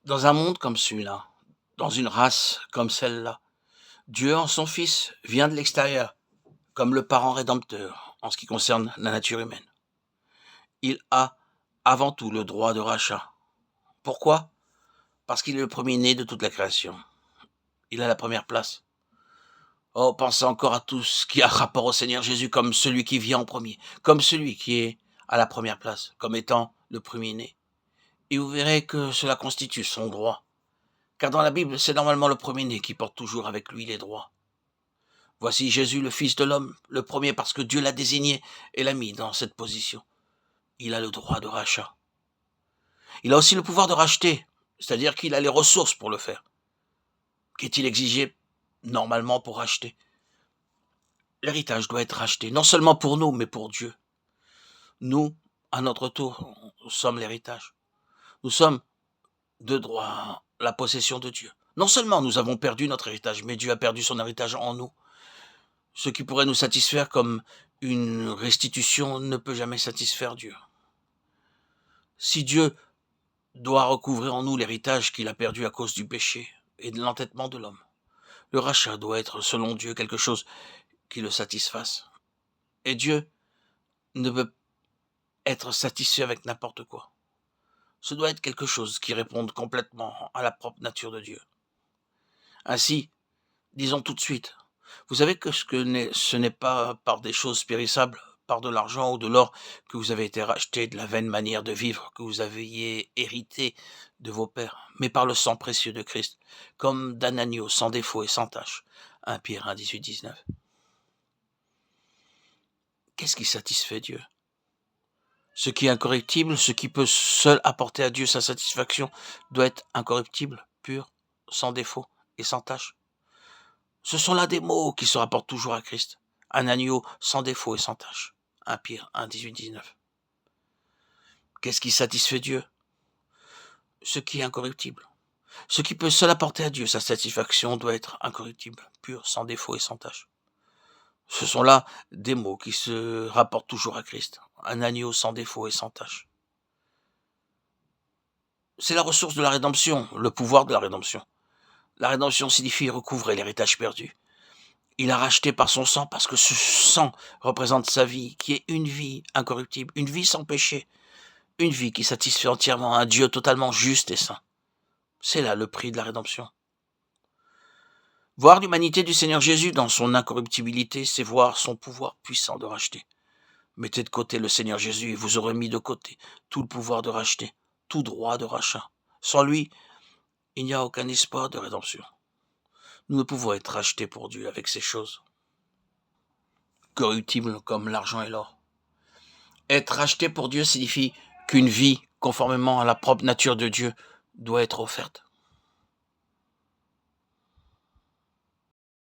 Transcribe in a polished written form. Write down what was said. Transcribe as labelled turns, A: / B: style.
A: Dans un monde comme celui-là, dans une race comme celle-là, Dieu en son Fils vient de l'extérieur, comme le parent rédempteur en ce qui concerne la nature humaine. Il a avant tout le droit de rachat. Pourquoi? Parce qu'il est le premier-né de toute la création. Il a la première place. Oh, pensez encore à tout ce qui a rapport au Seigneur Jésus comme celui qui vient en premier, comme celui qui est à la première place, comme étant le premier-né. Et vous verrez que cela constitue son droit. Car dans la Bible, c'est normalement le premier-né qui porte toujours avec lui les droits. Voici Jésus, le Fils de l'homme, le premier parce que Dieu l'a désigné et l'a mis dans cette position. Il a le droit de rachat. Il a aussi le pouvoir de racheter, c'est-à-dire qu'il a les ressources pour le faire. Qu'est-il exigé normalement pour racheter? L'héritage doit être racheté, non seulement pour nous, mais pour Dieu. Nous, à notre tour, nous sommes l'héritage. Nous sommes de droit la possession de Dieu. Non seulement nous avons perdu notre héritage, mais Dieu a perdu son héritage en nous. Ce qui pourrait nous satisfaire comme une restitution ne peut jamais satisfaire Dieu. Si Dieu doit recouvrer en nous l'héritage qu'il a perdu à cause du péché et de l'entêtement de l'homme, le rachat doit être, selon Dieu, quelque chose qui le satisfasse. Et Dieu ne peut être satisfait avec n'importe quoi. Ce doit être quelque chose qui réponde complètement à la propre nature de Dieu. Ainsi, disons tout de suite, vous savez que ce n'est pas par des choses périssables, par de l'argent ou de l'or, que vous avez été racheté de la vaine manière de vivre que vous aviez hérité de vos pères, mais par le sang précieux de Christ, comme d'un agneau sans défaut et sans tache. 1 Pierre 1, 18, 19. Qu'est-ce qui satisfait Dieu? Ce qui est incorruptible, ce qui peut seul apporter à Dieu sa satisfaction, doit être incorruptible, pur, sans défaut et sans tache. Ce sont là des mots qui se rapportent toujours à Christ. Un agneau sans défaut et sans tache. 1 Pierre 1, 18, 19. Qu'est-ce qui satisfait Dieu? Ce qui est incorruptible. Ce qui peut seul apporter à Dieu sa satisfaction doit être incorruptible, pur, sans défaut et sans tache. Ce sont là des mots qui se rapportent toujours à Christ. Un agneau sans défaut et sans tache. C'est la ressource de la rédemption, le pouvoir de la rédemption. La rédemption signifie recouvrer l'héritage perdu. Il a racheté par son sang parce que ce sang représente sa vie, qui est une vie incorruptible, une vie sans péché, une vie qui satisfait entièrement un Dieu totalement juste et saint. C'est là le prix de la rédemption. Voir l'humanité du Seigneur Jésus dans son incorruptibilité, c'est voir son pouvoir puissant de racheter. Mettez de côté le Seigneur Jésus et vous aurez mis de côté tout le pouvoir de racheter, tout droit de rachat. Sans lui, il n'y a aucun espoir de rédemption. Nous ne pouvons être rachetés pour Dieu avec ces choses corruptibles comme l'argent et l'or. Être racheté pour Dieu signifie qu'une vie, conformément à la propre nature de Dieu, doit être offerte.